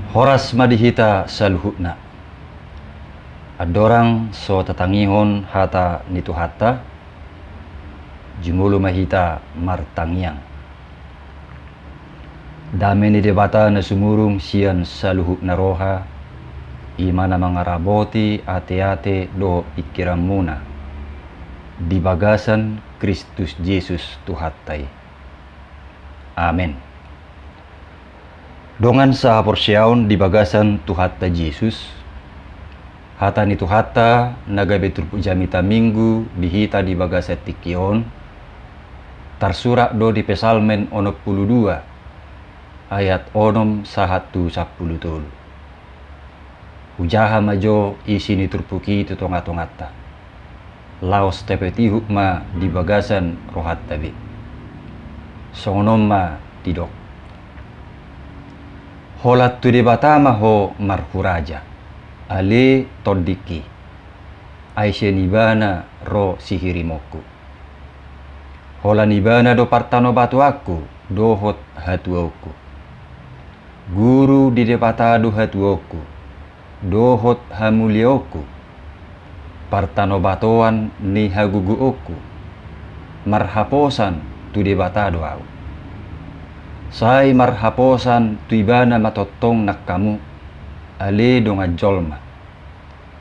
Horas madihita saluhutna. Adorang so tatangihon hata nitu hata jumulu mahita martangiang. Dame ni debata na sumurung sian saluhut na roha imana mga raboti ate-ate do pikiran muna di bagasan Kristus Yesus Tuhatay. Amen. Dongan sa porsyaon di bagasan Tuhata Yesus hata ni Tuhata nagabetur jamita minggu dihita di bagasa tikion tarsurak do di pesalmen 62 ayat 6 sahatu 10 hujaha majo isi ni turpuki tutonga-tongata laos tepeti hukma di bagasan rohat tabi songonom ma tidok holat tu di batama ho marhuraja ale todiki aisye nibana ro sihirimoku hola nibana do partano batu aku dohot hatuoku guru di depatadu hatuoku dohot hamulioku partano batoan ni haguguoku marhaposan tu debatado au sai marhaposan tuibana matotong nak kamu ale donga jolma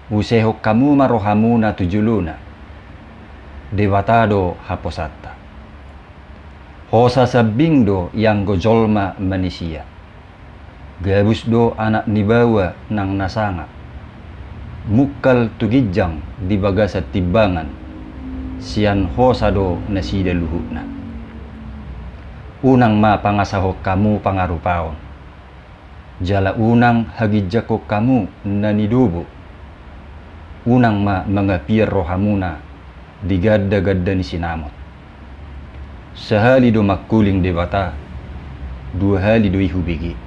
useho kamu marohamuna tujuluna debatado haposata hosa sabing do yang gojolma manusia gabus do anak nibawa nang nasanga mukal tugijang di bagasa timbangan sian hosa do nasida luhutna unang ma pangasahok kamu pangarupaon jala unang hagijako kamu nanidubo unang ma mangapir rohamuna digadda-gadda ni sinamot sahali do makuling debata dua hali do ihubigi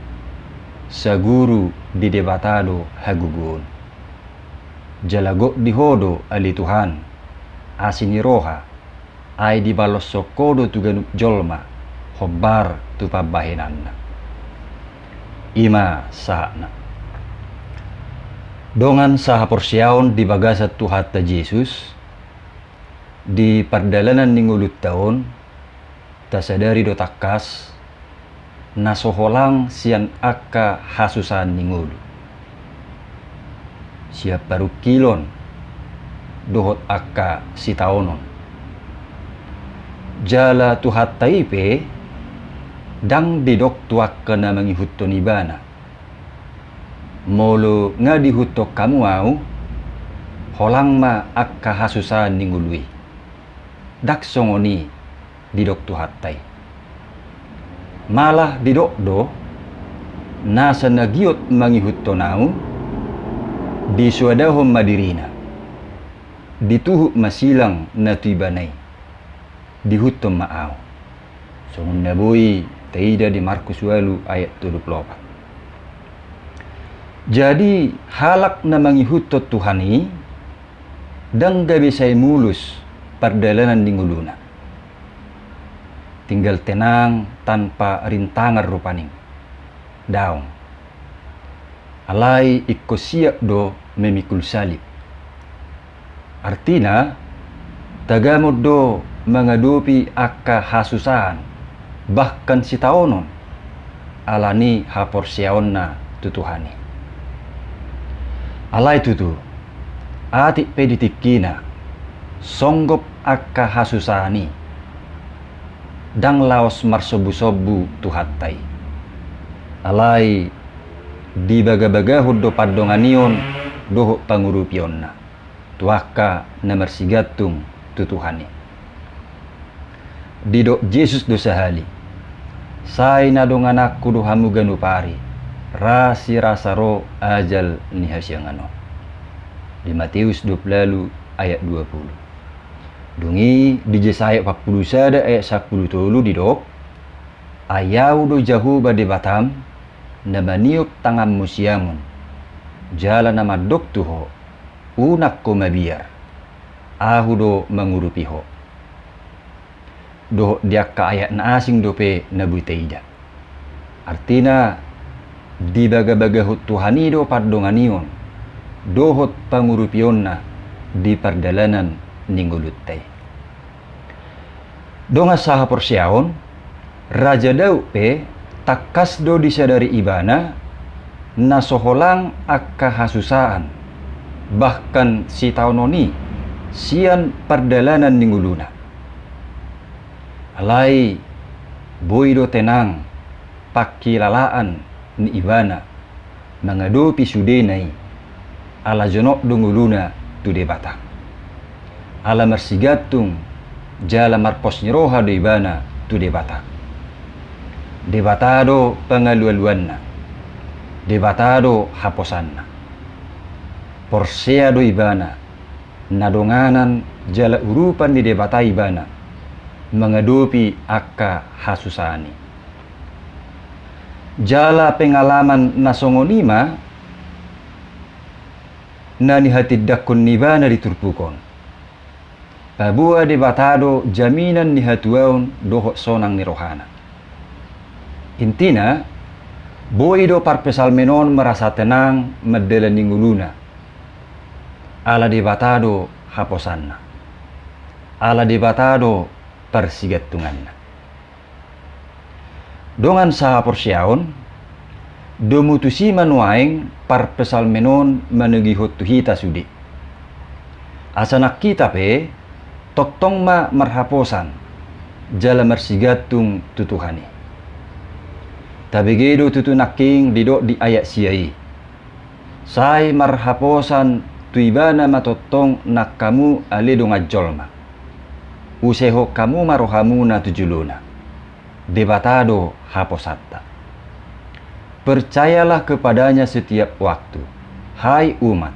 saguru di debatado hagugun jalago dihodo ali Tuhan asini roha ay di balos sokodo tuganuk jolma hobar tu pabahinanna ima sahana dongan saha porsyaon di bagasa Tuhata Yesus di perdalanan ningulut taon tasadari do takas nasoholang sian akka hasusan ningulu siap baru kilon dohot akka sitaonon jala Tuhata ipe dang didok tuak kena mengihutto nibana molo nga dihutok kamu au holang ma akka hasusan ningului dak songoni didok Tuhatay malah didok do nasa nagiot mengihutto nau disuadahom madirina dituhuk masilang na tuibanay dihuttom maaw songon naboy taida di Markus 8 ayat 24. Jadi halak na mangihutot Tuhani dang gabi say mulus perdalanan ninguluna. Tinggal tenang tanpa rintangan rupaning. Daong. Alai ikko siap do memikul salib. Artina tagamod do mengadupi akka hasusan bahkan si taonon alani haporsyaon na tutuhani alay tutu atik peditikina songgop akka hasusani dang laos marsobu-sobu Tuhatay alay di baga-bagahud do padonganion doho pangurupion na tuaka na marsigatung tutuhani didok Yesus do sahali say nadong anak kudu hamu ganupari rasi rasaro ajal ni hasyangano di Matius 20 ayat 20 dungi di Yesaya 40 sada ayat 10 tolu didok ayaw do jahu bade batam na maniop tangam musyamun jala na madok tuho unak ko mabiyar ahu do mangurupiho do dia ka ayat na asing dope na butaida artina di baga-bagahut Tuhanido pardonganion dohot pangurupionna di pardalanan ningguluttay. Donga saha porsiaon Raja Daud pe takas do disadari ibana na soholang akka hasusaan bahkan si taunoni sian pardalanan ningguluna. Alai boido tenang pakilalaan ni ibana mengadopi sudenai ala jonok dunguluna tu debata. Ala marsigatung jala marpos nyeroha do ibana tu debata. Debatado pengalualuanna. Debatado haposanna. Porsea do ibana nadonganan jala urupan di debata ibana mengadopi akka hasusani. Jala pengalaman nasongonima nani hatidakun nibana diturpukon. Pabua debatado jaminan ni hatuaun dohok sonang ni rohana. Intina, boido parpesal menon merasa tenang medela ningguluna. Ala debatado haposanna. Ala debatado persigatunganna. Dongan saha porsiaon, domutusi manuaing parpesal menon menegihut tuhita sudi. Asanak kita pe, toktong ma marhaposan, jala marsigatung tutuhani. Tabigedo tutunaking didok di ayat siai. Sai marhaposan tuibana matotong nak kamu aledo ngajolma. Useho kamu marohamu na tujuluna. Debatado haposatta. Percayalah kepadanya setiap waktu. Hai umat,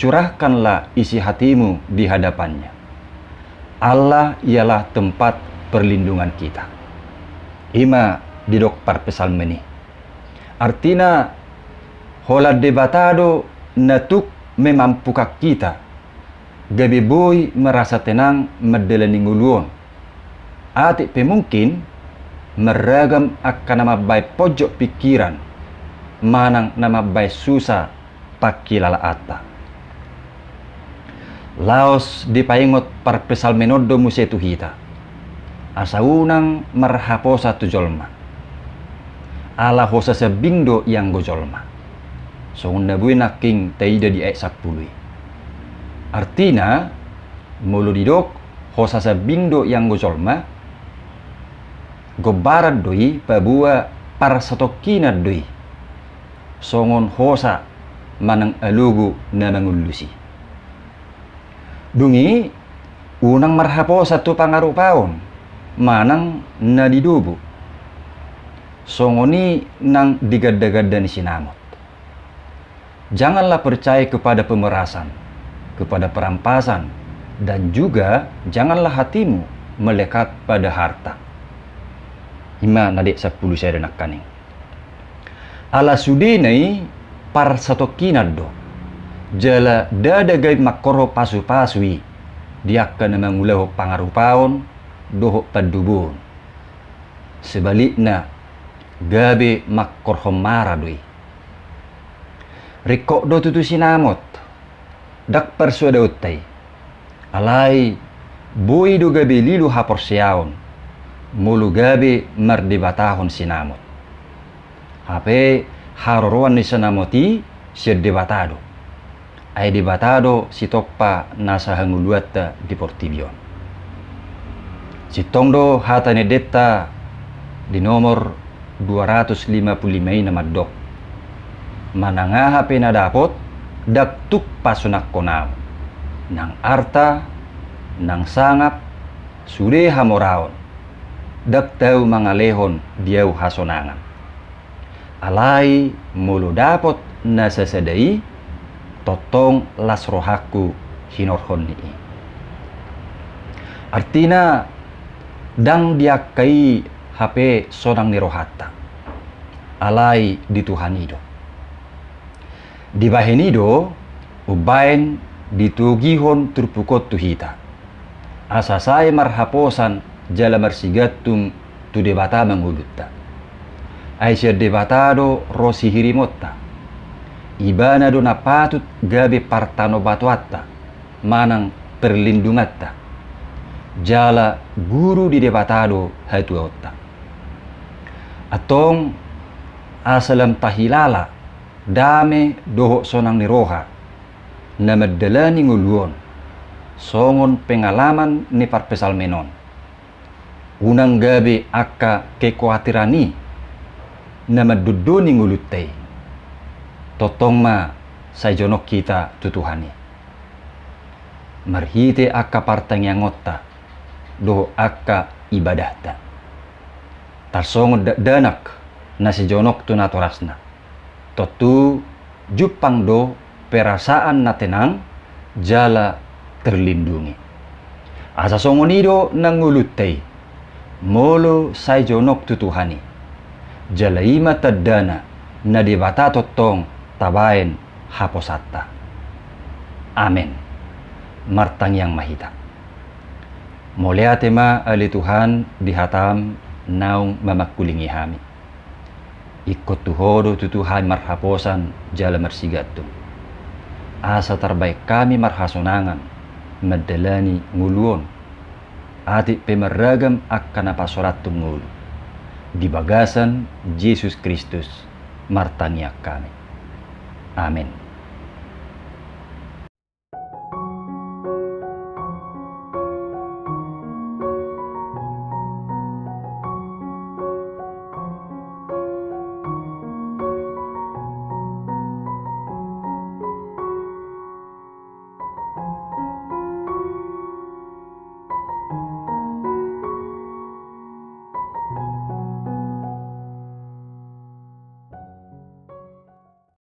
curahkanlah isi hatimu di hadapannya. Allah ialah tempat perlindungan kita. Ima didok parpesal meni. Artina hola debatado natuk memampukak kita. Gabi boy merasa tenang medeleningguluon. Atik pemungkin meragam akan nama baik pojok pikiran manang nama baik susah pakilala atta. Laos dipaingot parpesal menodo musetu hita. Asaunang marhaposa tujolma. Ala hosa sebindo yang gojolma. Songunda buina king taida di ayat 10. Artina mulu didok hosa sebindo yang gojolma gobarat doi pabua para satokina doi. Songon hosa manang alugu na mangulusi. Dungi unang marhapo satu pangarupaon manang nadidubu. Songoni nang digada-gada ni sinamot. Janganlah percaya kepada pemerasan, kepada perampasan, dan juga janganlah hatimu melekat pada harta. Hima nadik 10 saya denak kaning. Ala sudinai par satokinado. Jala dada gay makoro pasu-pasui. Diakka na mangulahu pangarupaon doho padubun. Sebaliknya gabe makkorhom maradui. Rikok do tutu sinamot. Dak persuada utai. Alai bui do gabe lilu haporsiaon. Mulu gabe mardebatahon sinamot. Hape haroroan ni sinamoti siya debatado. Ay debatado si tokpa nasa hanguluata di Portibion. Si tongdo hata ni deta di nomor 255 na madok. Manangaha pinadapot daktuk pasunak konam. Nang arta, nang sangap, sude hamoraon. Daktau mangalehon diau hasonangan. Alai mulu dapot nasasadai totong lasrohaku hinorhon ni. Artina dang diakai HP sonang nirohata. Alai dituhanido. Dibahenido ubain ditugihon turpukot tuhita. Asasai marhaposan jala marsigatum tu debata mangulutta. Aisyah debatado rosi hirimotta. Ibana do na patut gabe partano batuatta. Manang perlindungatta. Jala guru di debatado hatuotta. Atong asalam tahilala dame doho sonang ni roha na madalani nguluon songon pengalaman ni parpesal menon. Unang gabi akka kekhawatiran na maduduni ngulutay. Totong ma sa jonok kita tutuhani. Marhite akka partang yang ngotta doho akka ibadahta. Tarsongon danak na si jonok tunatorasna. Totu jupang do perasaan na tenang jala terlindungi. Asa songonido nangulutay molo say jonok tutuhani. Jala ima tadana na dibata totong tabain haposatta. Amen. Martang yang mahita. Moleate ma ali Tuhan dihatam naung mamakulingi hami. Ikut tuhodo tutuhan marhaposan jala marsigatto. Asa terbaik kami marhasonangan madalani nguluon. Ati pemeragam akan apa sorat ngulu. Di bagasan Yesus Kristus martaniak kami. Amin.